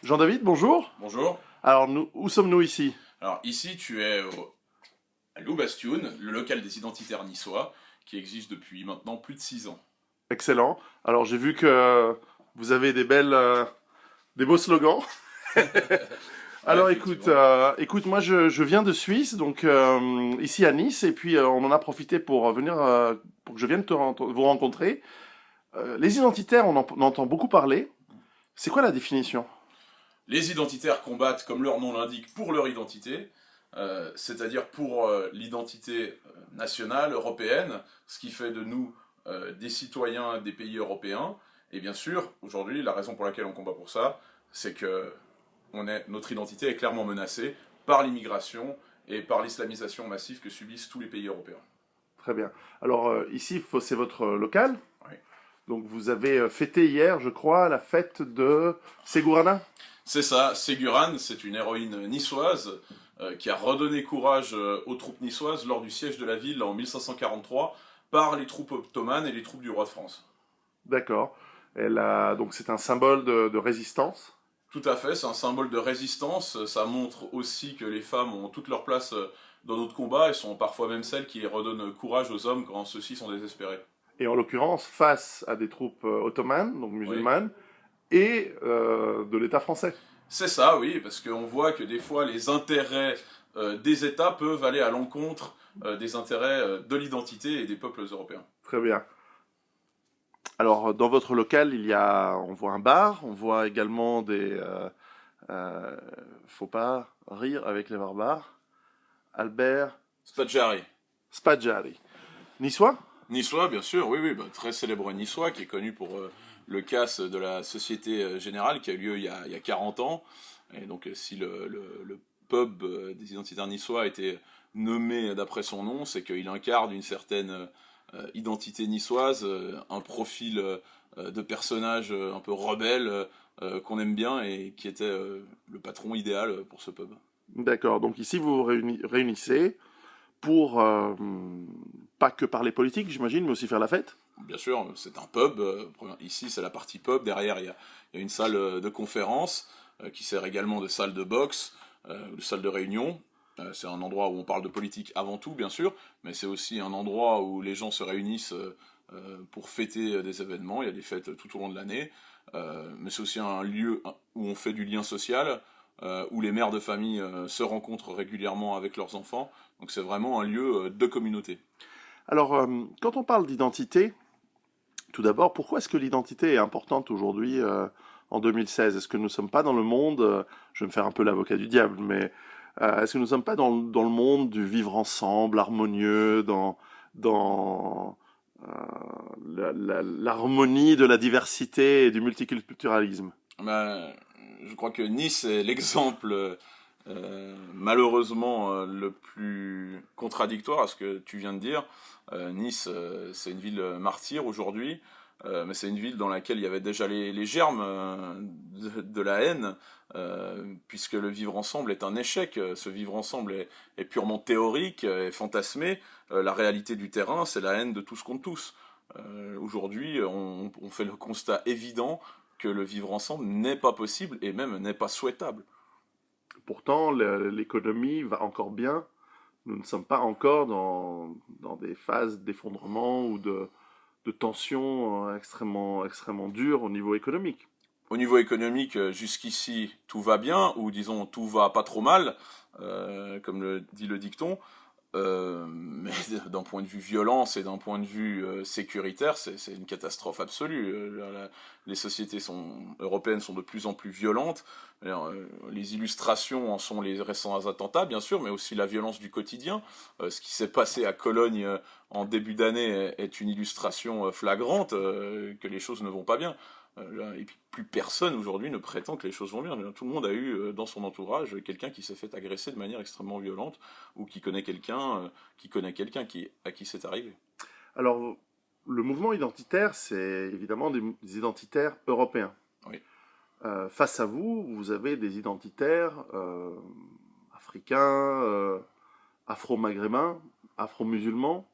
Jean-David, bonjour. Bonjour. Alors, où sommes-nous ici? Alors ici, tu es à Loubastoun, le local des identitaires niçois, qui existe depuis maintenant plus de 6 ans. Excellent. Alors, j'ai vu que vous avez des beaux slogans. Ouais, Alors, écoute, effectivement. moi, je viens de Suisse, donc ici à Nice, et puis on en a profité pour venir, pour que je vienne vous rencontrer. Les identitaires, on entend beaucoup parler. C'est quoi la définition? Les identitaires combattent, comme leur nom l'indique, pour leur identité, c'est-à-dire pour l'identité nationale, européenne, ce qui fait de nous des citoyens des pays européens. Et bien sûr, aujourd'hui, la raison pour laquelle on combat pour ça, c'est que notre identité est clairement menacée par l'immigration et par l'islamisation massive que subissent tous les pays européens. Très bien. Alors, ici, c'est votre local. Oui. Donc, vous avez fêté hier, je crois, la fête de Ségurana. C'est ça, Ségurane, c'est une héroïne niçoise qui a redonné courage aux troupes niçoises lors du siège de la ville en 1543 par les troupes ottomanes et les troupes du roi de France. D'accord. Donc c'est un symbole de résistance. Tout à fait, c'est un symbole de résistance, ça montre aussi que les femmes ont toute leur place dans notre combat et sont parfois même celles qui redonnent courage aux hommes quand ceux-ci sont désespérés. Et en l'occurrence, face à des troupes ottomanes, donc Oui. musulmanes, et de l'État français. C'est ça, oui, parce qu'on voit que des fois les intérêts des États peuvent aller à l'encontre des intérêts de l'identité et des peuples européens. Très bien. Alors, dans votre local, on voit un bar, on voit également euh, faut pas rire avec les barbares, Albert Spadjari. Spaggiari. Niçois? Niçois, bien sûr, oui, oui, bah, très célèbre niçois, qui est connu pour le casse de la Société Générale, qui a eu lieu il y a 40 ans. Et donc, si le pub des identitaires niçois a été nommé d'après son nom, c'est qu'il incarne une certaine identité niçoise, un profil de personnage un peu rebelle, qu'on aime bien, et qui était le patron idéal pour ce pub. D'accord. Donc ici, vous vous réunissez pour pas que parler politique, j'imagine, mais aussi faire la fête. Bien sûr, c'est un pub. Ici, c'est la partie pub. Derrière, il y a une salle de conférence qui sert également de salle de boxe, de salle de réunion. C'est un endroit où on parle de politique avant tout, bien sûr, mais c'est aussi un endroit où les gens se réunissent pour fêter des événements. Il y a des fêtes tout au long de l'année, mais c'est aussi un lieu où on fait du lien social, où les mères de famille se rencontrent régulièrement avec leurs enfants. Donc c'est vraiment un lieu de communauté. Alors, quand on parle d'identité, tout d'abord, pourquoi est-ce que l'identité est importante aujourd'hui en 2016? Est-ce que nous ne sommes pas dans le monde, je vais me faire un peu l'avocat du diable, mais est-ce que nous ne sommes pas dans le monde du vivre ensemble, harmonieux, dans l'harmonie de la diversité et du multiculturalisme? Ben, je crois que Nice est l'exemple malheureusement le plus contradictoire à ce que tu viens de dire. Nice, c'est une ville martyre aujourd'hui, mais c'est une ville dans laquelle il y avait déjà les germes de la haine, puisque le vivre ensemble est un échec. Ce vivre ensemble est purement théorique, est fantasmé. La réalité du terrain, c'est la haine de tous contre tous. Aujourd'hui, on fait le constat évident que le vivre ensemble n'est pas possible et même n'est pas souhaitable. Pourtant, l'économie va encore bien. Nous ne sommes pas encore dans des phases d'effondrement ou de tensions extrêmement dures au niveau économique. Au niveau économique, jusqu'ici, tout va bien, ou disons, tout va pas trop mal, comme le dit le dicton. Mais d'un point de vue violence et d'un point de vue sécuritaire, c'est une catastrophe absolue. Les sociétés européennes sont de plus en plus violentes. Alors, les illustrations en sont les récents attentats, bien sûr, mais aussi la violence du quotidien. Ce qui s'est passé à Cologne en début d'année est une illustration flagrante que les choses ne vont pas bien. Et puis plus personne aujourd'hui ne prétend que les choses vont bien. Tout le monde a eu dans son entourage quelqu'un qui s'est fait agresser de manière extrêmement violente ou qui connaît quelqu'un à qui c'est arrivé. Alors, le mouvement identitaire, c'est évidemment des identitaires européens. Oui. Face à vous, vous avez des identitaires africains, afro-maghrébins, afro-musulmans.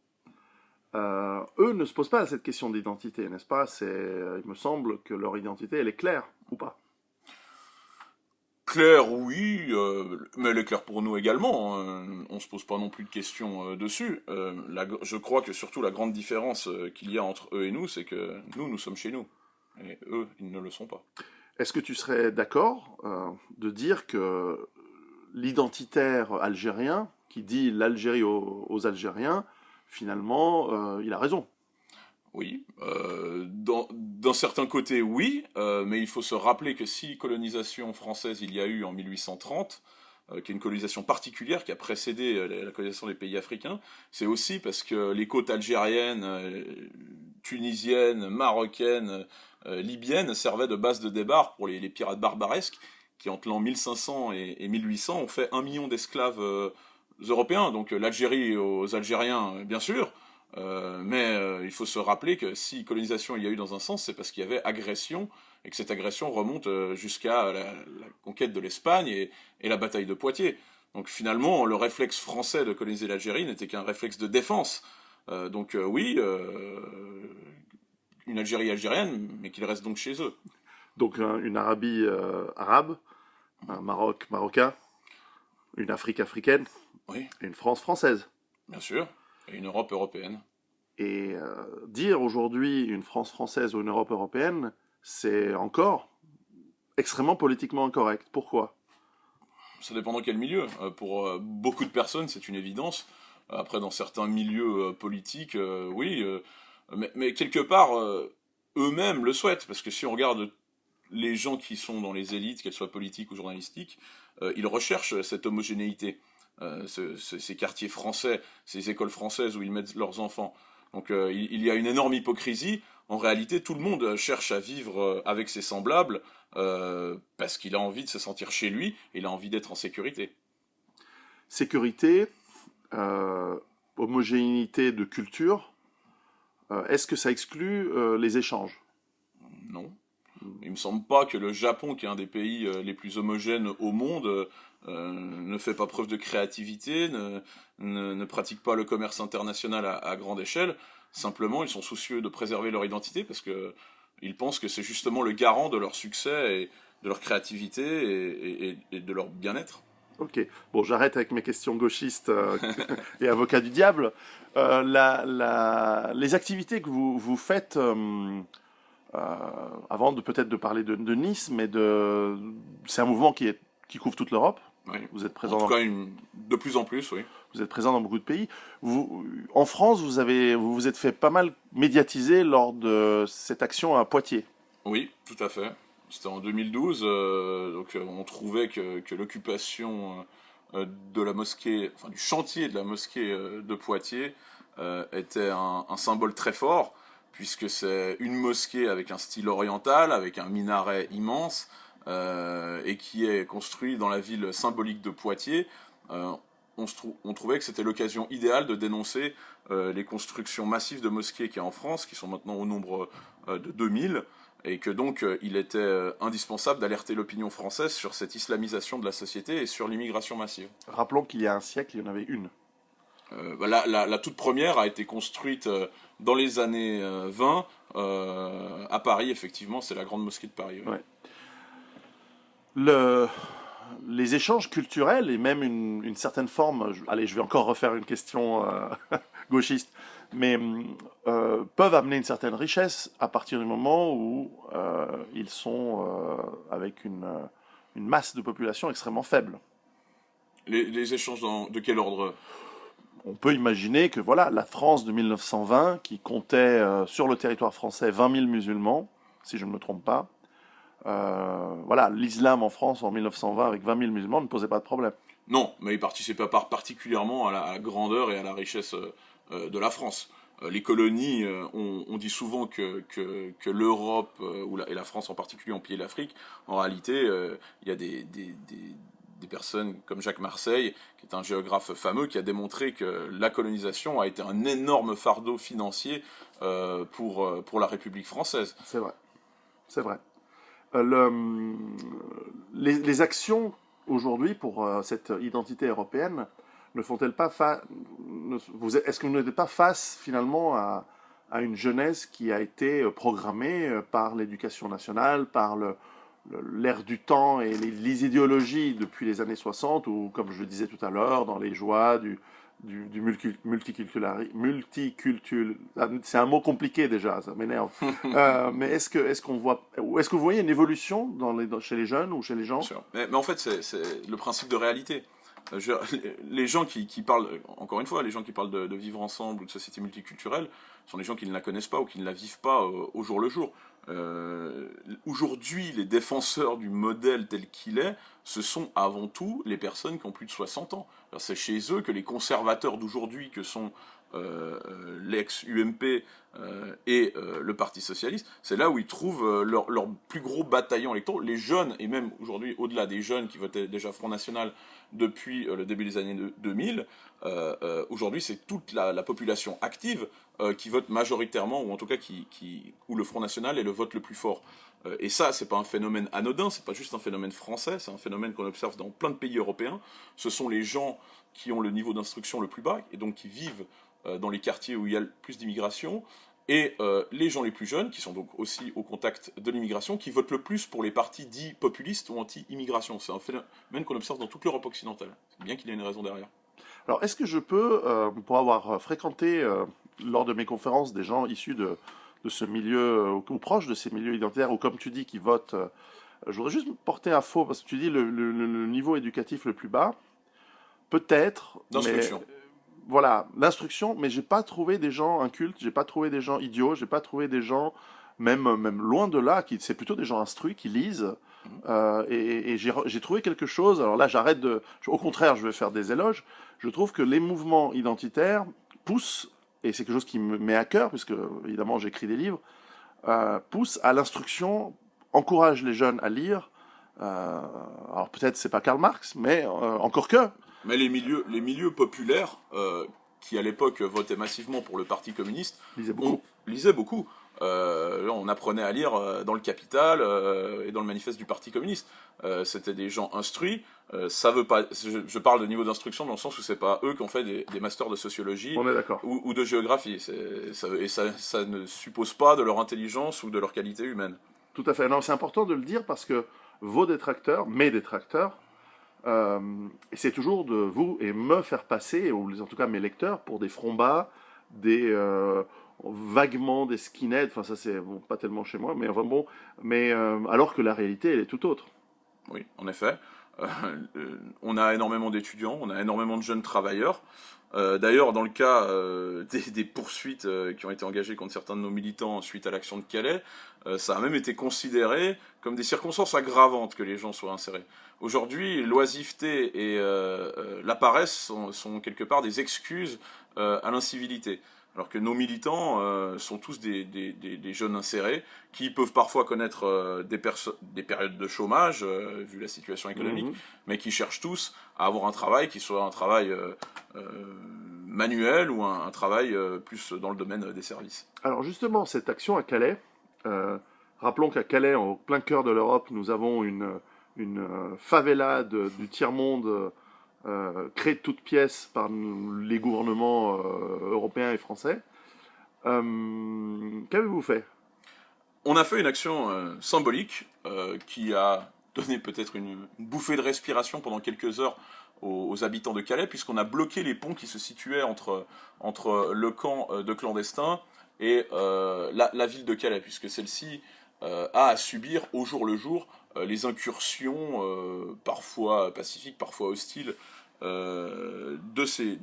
Eux ne se posent pas cette question d'identité, n'est-ce pas? Il me semble que leur identité, elle est claire, ou pas? Claire, oui, mais elle est claire pour nous également, hein. On se pose pas non plus de questions dessus. Je crois que surtout la grande différence qu'il y a entre eux et nous, c'est que nous sommes chez nous. Et eux, ils ne le sont pas. Est-ce que tu serais d'accord de dire que l'identitaire algérien, qui dit l'Algérie aux Algériens, finalement, il a raison. Oui, d'un certain côté, oui, mais il faut se rappeler que si colonisation française il y a eu en 1830, qui est une colonisation particulière qui a précédé la colonisation des pays africains, c'est aussi parce que les côtes algériennes, tunisiennes, marocaines, libyennes servaient de base de départ pour les pirates barbaresques qui, entre l'an 1500 et 1800, ont fait 1 million d'esclaves européens. Donc l'Algérie aux Algériens, bien sûr, mais il faut se rappeler que si colonisation il y a eu dans un sens, c'est parce qu'il y avait agression, et que cette agression remonte jusqu'à la conquête de l'Espagne et la bataille de Poitiers. Donc finalement, le réflexe français de coloniser l'Algérie n'était qu'un réflexe de défense. Donc oui, une Algérie algérienne, mais qu'il reste donc chez eux. Donc une Arabie arabe, un Maroc marocain, une Afrique africaine, Oui, une France française. bien sûr, et une Europe européenne. Et dire aujourd'hui une France française ou une Europe européenne, c'est encore extrêmement politiquement incorrect. Pourquoi? Ça dépend dans quel milieu. Pour beaucoup de personnes, c'est une évidence. Après, dans certains milieux politiques, oui. Mais quelque part, eux-mêmes le souhaitent. Parce que si on regarde les gens qui sont dans les élites, qu'elles soient politiques ou journalistiques, ils recherchent cette homogénéité. Ces quartiers français, ces écoles françaises où ils mettent leurs enfants. Donc il y a une énorme hypocrisie. En réalité, tout le monde cherche à vivre avec ses semblables parce qu'il a envie de se sentir chez lui et il a envie d'être en sécurité. Sécurité, euh, homogénéité de culture, est-ce que ça exclut les échanges? Non. Il me semble pas que le Japon, qui est un des pays les plus homogènes au monde, ne fait pas preuve de créativité, ne pratique pas le commerce international à grande échelle. Simplement, ils sont soucieux de préserver leur identité parce que ils pensent que c'est justement le garant de leur succès et de leur créativité et de leur bien-être. Ok, bon, j'arrête avec mes questions gauchistes et avocat du diable. Les activités que vous faites, avant de peut-être de parler de Nice, mais c'est un mouvement qui couvre toute l'Europe. Oui. Vous êtes En présent tout cas, de plus en plus, oui. vous êtes présent dans beaucoup de pays. En France, vous vous êtes fait pas mal médiatiser lors de cette action à Poitiers. Oui, tout à fait. C'était en 2012, donc on trouvait que l'occupation de la mosquée, enfin du chantier de la mosquée de Poitiers était un symbole très fort, puisque c'est une mosquée avec un style oriental, avec un minaret immense, et qui est construit dans la ville symbolique de Poitiers. Euh, on trouvait que c'était l'occasion idéale de dénoncer les constructions massives de mosquées qu'il y a en France, qui sont maintenant au nombre de 2000, et que donc il était indispensable d'alerter l'opinion française sur cette islamisation de la société et sur l'immigration massive. Rappelons qu'il y a un siècle, il y en avait une. La toute première a été construite dans les années 20 à Paris, effectivement, c'est la grande mosquée de Paris. Oui. Ouais. Le, les échanges culturels et même une certaine forme, allez, je vais encore refaire une question gauchiste, mais peuvent amener une certaine richesse à partir du moment où ils sont avec une masse de population extrêmement faible. Les échanges de quel ordre? On peut imaginer que voilà, la France de 1920, qui comptait sur le territoire français 20 000 musulmans, si je ne me trompe pas, voilà, l'islam en France en 1920 avec 20 000 musulmans ne posait pas de problème. Non, mais il participait pas particulièrement à la grandeur et à la richesse de la France. Les colonies, on dit souvent que l'Europe, et la France en particulier, ont pillé l'Afrique. En réalité, il y a des personnes comme Jacques Marseille, qui est un géographe fameux, qui a démontré que la colonisation a été un énorme fardeau financier pour la République française. C'est vrai, c'est vrai. Le, les actions aujourd'hui pour cette identité européenne ne font-elles pas est-ce que vous n'êtes pas face finalement à une jeunesse qui a été programmée par l'éducation nationale, par l'ère du temps et les idéologies depuis les années 60, ou comme je le disais tout à l'heure, dans les joies du multiculturel, c'est un mot compliqué déjà, ça m'énerve. Mais est-ce qu'on voit, est-ce que vous voyez une évolution chez les jeunes ou chez les Bien gens? sûr. Mais en fait, c'est le principe de réalité. Les gens qui parlent, encore une fois, les gens qui parlent de vivre ensemble ou de société multiculturelle sont des gens qui ne la connaissent pas ou qui ne la vivent pas au jour le jour. Aujourd'hui, les défenseurs du modèle tel qu'il est, ce sont avant tout les personnes qui ont plus de 60 ans. Alors, c'est chez eux que les conservateurs d'aujourd'hui, que sont l'ex-UMP le Parti Socialiste, c'est là où ils trouvent leur plus gros bataillon électoral. Les jeunes, et même aujourd'hui, au-delà des jeunes qui votaient déjà Front National depuis le début des années 2000, aujourd'hui c'est toute la population active qui vote majoritairement, ou en tout cas où le Front National est le vote le plus fort. Et ça, c'est pas un phénomène anodin, c'est pas juste un phénomène français, c'est un phénomène qu'on observe dans plein de pays européens. Ce sont les gens qui ont le niveau d'instruction le plus bas, et donc qui vivent dans les quartiers où il y a le plus d'immigration, et les gens les plus jeunes, qui sont donc aussi au contact de l'immigration, qui votent le plus pour les partis dits populistes ou anti-immigration. C'est un phénomène qu'on observe dans toute l'Europe occidentale. C'est bien qu'il y ait une raison derrière. Alors, est-ce que je peux, pour avoir fréquenté lors de mes conférences des gens issus de ce milieu, ou proches de ces milieux identitaires, ou comme tu dis, qui votent, je voudrais juste porter un faux, parce que tu dis le niveau éducatif le plus bas, peut-être, mais D'instruction. voilà, l'instruction, mais j'ai pas trouvé des gens incultes, j'ai pas trouvé des gens idiots, j'ai pas trouvé des gens, même loin de là, c'est plutôt des gens instruits qui lisent. Et j'ai trouvé quelque chose, alors là j'arrête au contraire je vais faire des éloges, je trouve que les mouvements identitaires poussent, et c'est quelque chose qui me met à cœur, puisque évidemment j'écris des livres, poussent à l'instruction, encouragent les jeunes à lire. Alors peut-être c'est pas Karl Marx, mais encore que. Mais les milieux populaires, qui à l'époque votaient massivement pour le Parti communiste, Lisez beaucoup. lisaient beaucoup. On apprenait à lire dans le Capital et dans le manifeste du Parti communiste. C'était des gens instruits. Ça veut pas. Je parle de niveau d'instruction dans le sens où c'est pas eux qui ont fait des masters de sociologie On est d'accord. ou de géographie. Ça ne suppose pas de leur intelligence ou de leur qualité humaine. Tout à fait. Non, c'est important de le dire parce que vos détracteurs, mes détracteurs, essaient toujours de vous et me faire passer, ou en tout cas mes lecteurs, pour des fronts bas, vaguement des skinheads. Enfin, ça c'est bon, pas tellement chez moi, mais enfin bon. Mais alors que la réalité, elle est tout autre. Oui, en effet. On a énormément d'étudiants, on a énormément de jeunes travailleurs. D'ailleurs, dans le cas des poursuites qui ont été engagées contre certains de nos militants suite à l'action de Calais, ça a même été considéré comme des circonstances aggravantes que les gens soient insérés. Aujourd'hui, l'oisiveté et la paresse sont quelque part des excuses à l'incivilité. Alors que nos militants sont tous des jeunes insérés qui peuvent parfois connaître des périodes de chômage, vu la situation économique, mais qui cherchent tous à avoir un travail qui soit un travail manuel ou un travail plus dans le domaine des services. Alors justement, cette action à Calais, rappelons qu'à Calais, au plein cœur de l'Europe, nous avons une favela du tiers-monde créée de toutes pièces par les gouvernements européens et français. Qu'avez-vous fait? On a fait une action symbolique qui a donné peut-être une bouffée de respiration pendant quelques heures aux habitants de Calais, puisqu'on a bloqué les ponts qui se situaient entre le camp de clandestins et la ville de Calais, puisque celle-ci a à subir au jour le jour les incursions, parfois pacifiques, parfois hostiles, de ces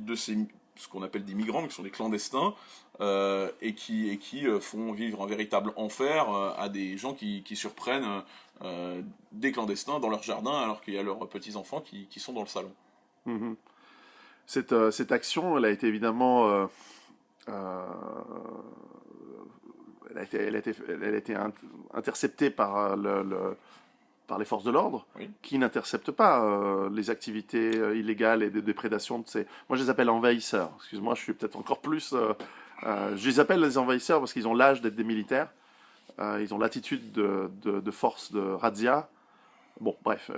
ce qu'on appelle des migrants, qui sont des clandestins, et qui font vivre un véritable enfer à des gens qui surprennent des clandestins dans leur jardin alors qu'il y a leurs petits-enfants qui sont dans le salon. Mmh. Cette action, elle a été évidemment elle a été interceptée par par les forces de l'ordre, Oui. qui n'interceptent pas les activités illégales et de déprédation de ces. Moi, je les appelle envahisseurs. Excuse-moi, je suis peut-être encore plus. Je les appelle les envahisseurs parce qu'ils ont l'âge d'être des militaires. Ils ont l'attitude de force de razzia. Bon, bref,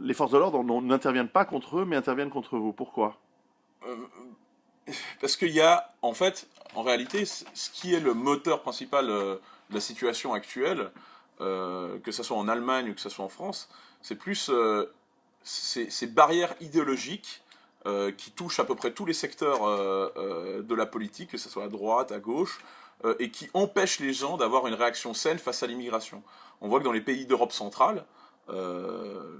les forces de l'ordre n'interviennent pas contre eux, mais interviennent contre vous. Pourquoi? Parce qu'il y a, en fait, en réalité, ce qui est le moteur principal de la situation actuelle, que ce soit en Allemagne ou que ce soit en France, c'est plus ces barrières idéologiques qui touchent à peu près tous les secteurs de la politique, que ce soit à droite, à gauche, et qui empêchent les gens d'avoir une réaction saine face à l'immigration. On voit que dans les pays d'Europe centrale,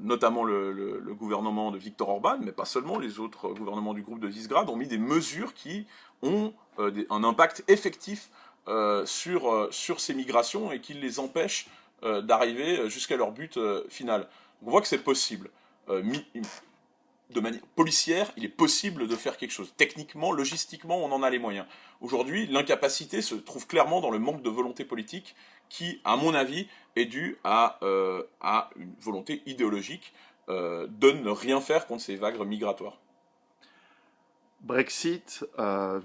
notamment le gouvernement de Viktor Orban, mais pas seulement, les autres gouvernements du groupe de Visegrad ont mis des mesures qui ont un impact effectif sur ces migrations et qui les empêchent d'arriver jusqu'à leur but final. Donc on voit que c'est possible. De manière policière, il est possible de faire quelque chose. Techniquement, logistiquement, on en a les moyens. Aujourd'hui, l'incapacité se trouve clairement dans le manque de volonté politique qui, à mon avis, est due à une volonté idéologique de ne rien faire contre ces vagues migratoires. Brexit,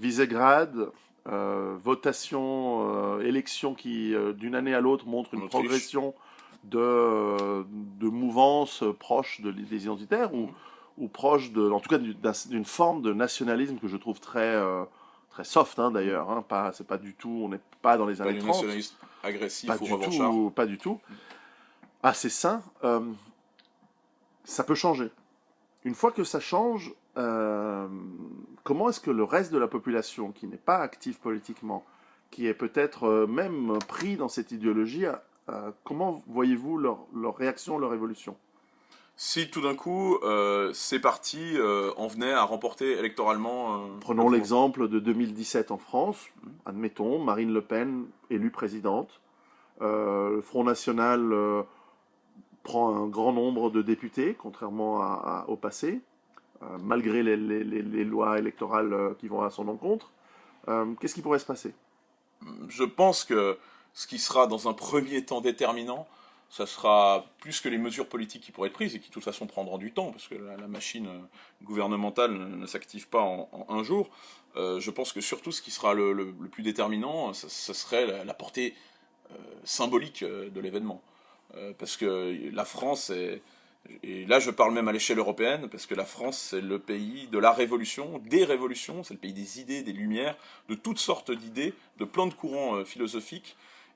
Visegrad, votation, élection qui, d'une année à l'autre, montre une progression de mouvance proche des identitaires ou proche en tout cas d'une forme de nationalisme que je trouve très soft d'ailleurs. C'est pas du tout, on n'est pas dans les années 30. Pas du nationalisme agressif ou revanchard. Pas du tout. C'est sain. Ça peut changer. Une fois que ça change, comment est-ce que le reste de la population qui n'est pas active politiquement, qui est peut-être même pris dans cette idéologie, comment voyez-vous leur réaction, leur évolution ? Si tout d'un coup, ces partis en venaient à remporter électoralement... Prenons l'exemple de 2017 en France. Admettons, Marine Le Pen élue présidente. Le Front National prend un grand nombre de députés, contrairement au passé, malgré les lois électorales qui vont à son encontre. Qu'est-ce qui pourrait se passer ? Je pense que ce qui sera dans un premier temps déterminant, ça sera plus que les mesures politiques qui pourraient être prises et qui de toute façon prendront du temps parce que la machine gouvernementale ne s'active pas en un jour. Je pense que surtout ce qui sera le plus déterminant, ce serait la portée symbolique de l'événement. Parce que la France et là je parle même à l'échelle européenne, parce que la France c'est le pays de la révolution, des révolutions, c'est le pays des idées, des lumières, de toutes sortes d'idées, de plein de courants philosophiques.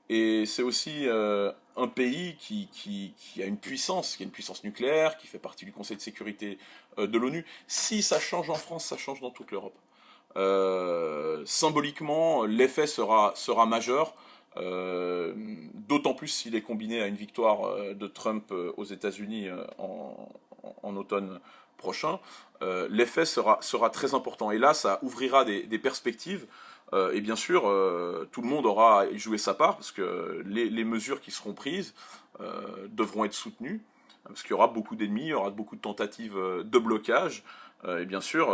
Et c'est aussi un pays qui a une puissance, qui a une puissance nucléaire, qui fait partie du Conseil de sécurité de l'ONU. Si ça change en France, ça change dans toute l'Europe. Symboliquement, l'effet sera majeur, d'autant plus s'il est combiné à une victoire de Trump aux États-Unis en automne prochain. L'effet sera très important. Et là, ça ouvrira des perspectives. Et bien sûr, tout le monde aura à y jouer sa part, parce que les mesures qui seront prises devront être soutenues, parce qu'il y aura beaucoup d'ennemis, il y aura beaucoup de tentatives de blocage. Et bien sûr,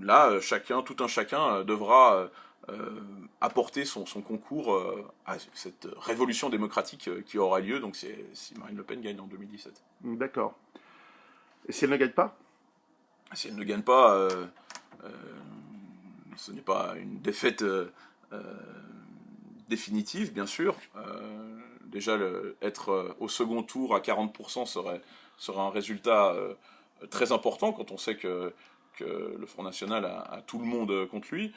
là, tout un chacun devra apporter son concours à cette révolution démocratique qui aura lieu, donc si Marine Le Pen gagne en 2017. D'accord. Et si elle ne gagne pas ? Si elle ne gagne pas... ce n'est pas une défaite définitive, bien sûr. Déjà, être au second tour à 40% serait un résultat très important quand on sait que le Front National a tout le monde contre lui.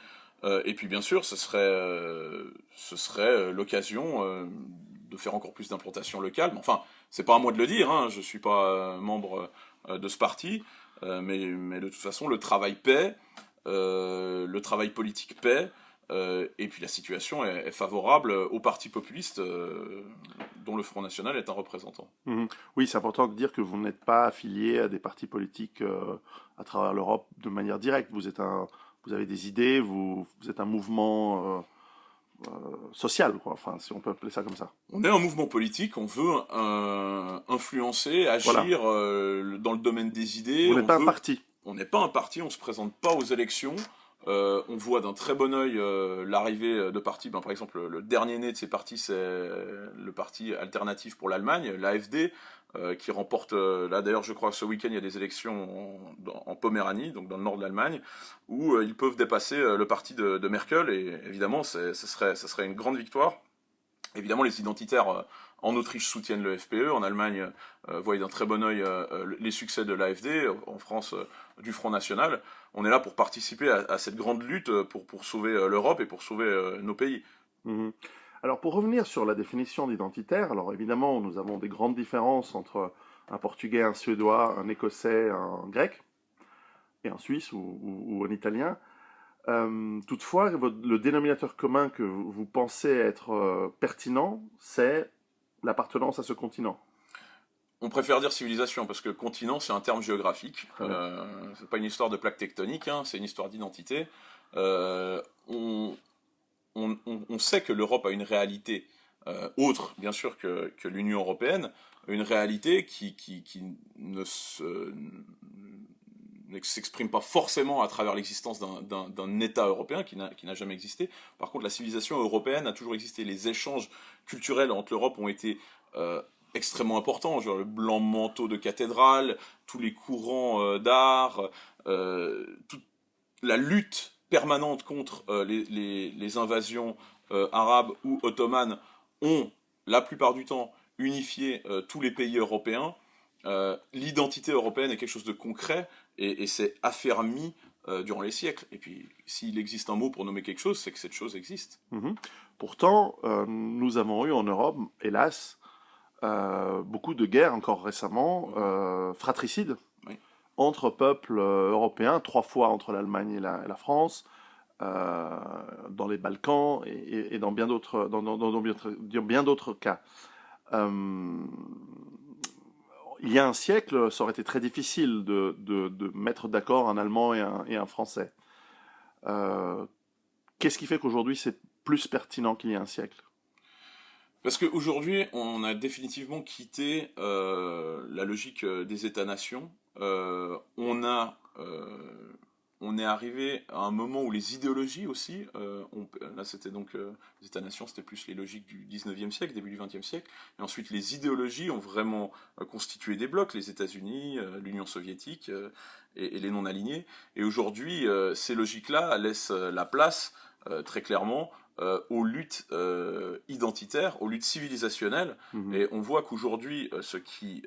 Et puis, bien sûr, ce serait l'occasion de faire encore plus d'implantation locale. Mais enfin, c'est pas à moi de le dire, je ne suis pas membre de ce parti, mais de toute façon, le travail paie. Le travail politique paie, et puis la situation est favorable aux partis populistes dont le Front National est un représentant. Oui, c'est important de dire que vous n'êtes pas affilié à des partis politiques à travers l'Europe de manière directe. Vous avez des idées, vous êtes un mouvement social, quoi. Enfin, si on peut appeler ça comme ça. On est un mouvement politique, on veut influencer, agir dans le domaine des idées. Vous n'êtes pas un parti. On n'est pas un parti, on ne se présente pas aux élections. On voit d'un très bon œil l'arrivée de partis. Par exemple, le dernier né de ces partis, c'est le parti alternatif pour l'Allemagne, l'AfD, qui remporte, là d'ailleurs je crois que ce week-end il y a des élections en Poméranie, donc dans le nord de l'Allemagne, où ils peuvent dépasser le parti de Merkel, et évidemment ce serait une grande victoire. Évidemment, les identitaires en Autriche soutiennent le FPE, en Allemagne voient d'un très bon œil les succès de l'AfD, en France du Front National. On est là pour participer à cette grande lutte pour sauver l'Europe et pour sauver nos pays. Alors pour revenir sur la définition d'identitaire, alors évidemment nous avons des grandes différences entre un Portugais, un Suédois, un Écossais, un Grec, et un Suisse ou un Italien. Toutefois, le dénominateur commun que vous pensez être pertinent, c'est l'appartenance à ce continent. On préfère dire civilisation parce que continent, c'est un terme géographique. Très bien. C'est pas une histoire de plaque tectonique, hein, c'est une histoire d'identité. Euh, on, on sait que l'Europe a une réalité autre, bien sûr, que l'Union européenne, une réalité qui ne s'exprime pas forcément à travers l'existence d'un État européen qui n'a jamais existé. Par contre, la civilisation européenne a toujours existé. Les échanges culturels entre l'Europe ont été extrêmement importants, genre le blanc manteau de cathédrale, tous les courants d'art, toute la lutte permanente contre les invasions arabes ou ottomanes ont, la plupart du temps, unifié tous les pays européens. L'identité européenne est quelque chose de concret et c'est affermi durant les siècles. Et puis, s'il existe un mot pour nommer quelque chose, c'est que cette chose existe. Mhm. Pourtant, nous avons eu en Europe, hélas, beaucoup de guerres encore récemment, fratricides, Oui. entre peuples européens, 3 fois entre l'Allemagne et la France, dans les Balkans et dans bien d'autres dans bien d'autres cas. Euh, il y a un siècle, ça aurait été très difficile de mettre d'accord un Allemand et un Français. Euh, Qu'est-ce qui fait qu'aujourd'hui c'est plus pertinent qu'il y a un siècle? Parce qu'aujourd'hui, on a définitivement quitté la logique des États-nations. On est arrivé à un moment où les idéologies aussi, là c'était donc les États-nations, c'était plus les logiques du 19e siècle, début du 20e siècle, et ensuite les idéologies ont vraiment constitué des blocs, les États-Unis, l'Union soviétique et les non-alignés. Et aujourd'hui, ces logiques-là laissent la place, très clairement, aux luttes identitaires, aux luttes civilisationnelles. Mhm. Et on voit qu'aujourd'hui, ce qui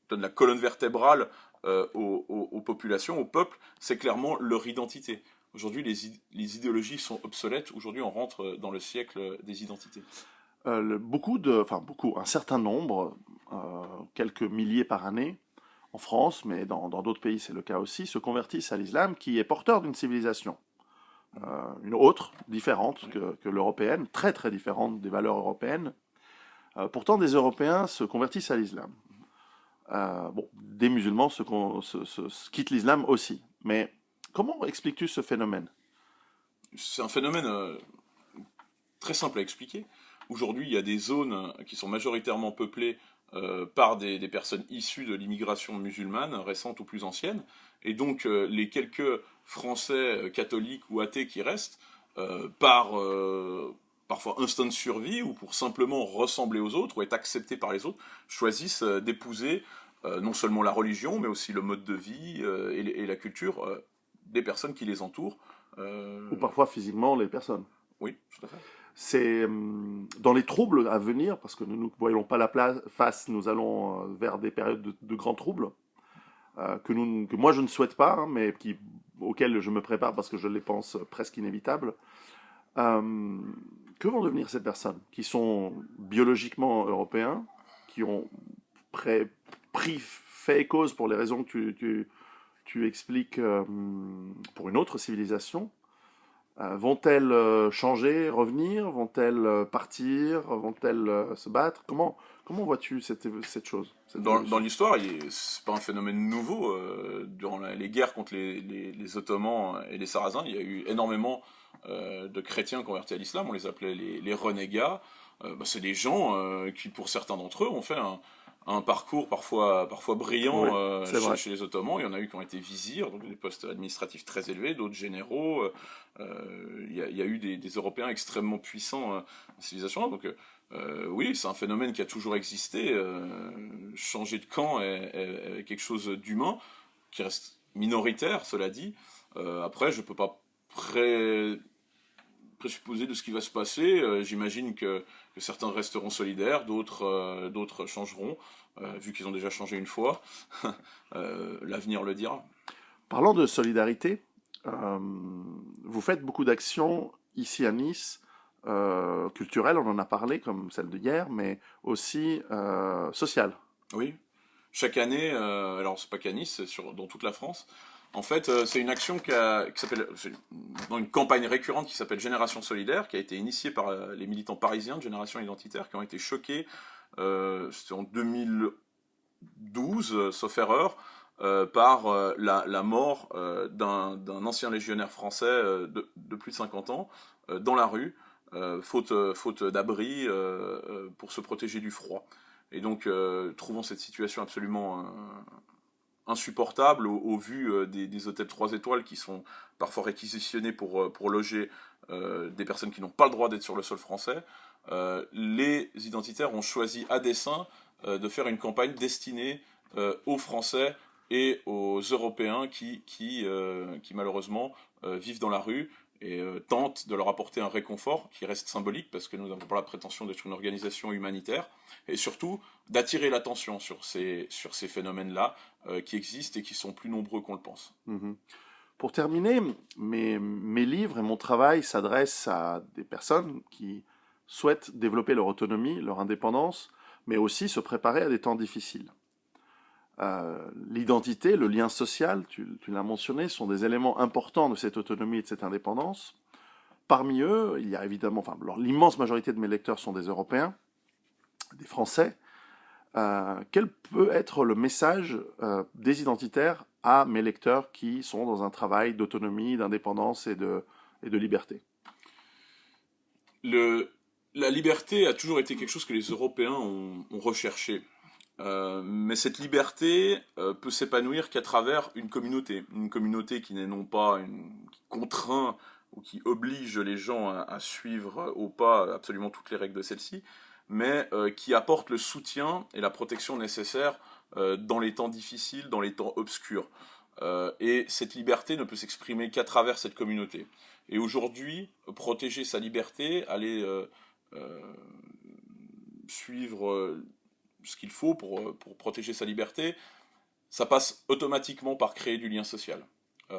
donne la colonne vertébrale aux populations, aux peuples, c'est clairement leur identité. Aujourd'hui, les idéologies sont obsolètes. Aujourd'hui, on rentre dans le siècle des identités. Un certain nombre, quelques milliers par année, en France, mais dans d'autres pays c'est le cas aussi, se convertissent à l'islam qui est porteur d'une civilisation. Une autre, différente que l'européenne, très très différente des valeurs européennes. Pourtant, des Européens se convertissent à l'islam. Bon, des musulmans quittent l'islam aussi. Mais comment expliques-tu ce phénomène? C'est un phénomène très simple à expliquer. Aujourd'hui, il y a des zones qui sont majoritairement peuplées par des personnes issues de l'immigration musulmane, récente ou plus ancienne. Et donc, les quelques Français catholiques ou athées qui restent, par parfois instinct de survie ou pour simplement ressembler aux autres ou être acceptés par les autres, choisissent d'épouser non seulement la religion, mais aussi le mode de vie et la culture des personnes qui les entourent. Ou parfois physiquement les personnes. Oui, tout à fait. C'est dans les troubles à venir, parce que nous ne voyons pas la face, nous allons vers des périodes de grands troubles, que moi je ne souhaite pas, hein, mais auxquels je me prépare parce que je les pense presque inévitables. Euh, que vont devenir ces personnes qui sont biologiquement européens, qui ont fait et cause pour les raisons que tu expliques pour une autre civilisation? Vont-elles changer, revenir? Vont-elles partir? Vont-elles se battre? Comment vois-tu cette chose, cette Dans évolution? l'histoire, c'est pas un phénomène nouveau. Durant les guerres contre les Ottomans et les Sarrasins, il y a eu énormément de chrétiens convertis à l'islam. On les appelait les renégats. C'est des gens qui, pour certains d'entre eux, ont fait un parcours parfois Oui, brillant c'est vrai. chez les Ottomans. Il y en a eu qui ont été vizirs, donc des postes administratifs très élevés, d'autres généraux. Il y a eu des Européens extrêmement puissants en civilisation. Donc oui, c'est un phénomène qui a toujours existé. Changer de camp est quelque chose d'humain, qui reste minoritaire, cela dit. Après, je peux pas présupposer de ce qui va se passer. J'imagine que certains resteront solidaires, d'autres changeront, vu qu'ils ont déjà changé une fois. L'avenir le dira. Parlant de solidarité, vous faites beaucoup d'actions ici à Nice culturelle, on en a parlé, comme celle de hier, mais aussi sociale. Oui. Chaque année, alors c'est pas qu'à Nice, dans toute la France. En fait, c'est une action qui s'appelle, c'est dans une campagne récurrente qui s'appelle Génération Solidaire, qui a été initiée par les militants parisiens de Génération Identitaire, qui ont été choqués, c'était en 2012, sauf erreur, par la mort d'un ancien légionnaire français de plus de 50 ans dans la rue, faute d'abri pour se protéger du froid. Et donc, trouvons cette situation absolument insupportable au vu des hôtels 3 étoiles qui sont parfois réquisitionnés pour loger des personnes qui n'ont pas le droit d'être sur le sol français. Les identitaires ont choisi à dessein de faire une campagne destinée aux Français et aux Européens qui malheureusement vivent dans la rue et tentent de leur apporter un réconfort qui reste symbolique parce que nous n'avons pas la prétention d'être une organisation humanitaire et surtout d'attirer l'attention sur ces phénomènes-là qui existent et qui sont plus nombreux qu'on le pense. Mhm. Pour terminer, mes livres et mon travail s'adressent à des personnes qui souhaitent développer leur autonomie, leur indépendance, mais aussi se préparer à des temps difficiles. L'identité, le lien social, tu l'as mentionné, sont des éléments importants de cette autonomie et de cette indépendance. Parmi eux, il y a évidemment, l'immense majorité de mes lecteurs sont des Européens, des Français. Quel peut être le message des identitaires à mes lecteurs qui sont dans un travail d'autonomie, d'indépendance et de liberté? La liberté a toujours été quelque chose que les Européens ont recherché. Mais cette liberté peut s'épanouir qu'à travers une communauté qui n'est non pas qui contraint ou qui oblige les gens à suivre au pas absolument toutes les règles de celle-ci, mais qui apporte le soutien et la protection nécessaires dans les temps difficiles, dans les temps obscurs. Et cette liberté ne peut s'exprimer qu'à travers cette communauté. Et aujourd'hui, protéger sa liberté, aller suivre ce qu'il faut pour protéger sa liberté, ça passe automatiquement par créer du lien social,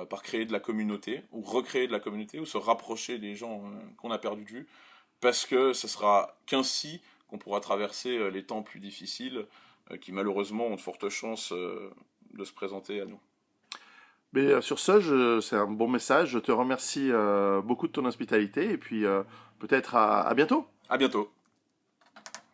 par créer de la communauté, ou recréer de la communauté, ou se rapprocher des gens qu'on a perdu de vue, parce que ce sera qu'ainsi qu'on pourra traverser les temps plus difficiles, qui malheureusement ont de fortes chances de se présenter à nous. Mais sur ce, c'est un bon message. Je te remercie beaucoup de ton hospitalité et puis peut-être à bientôt. À bientôt.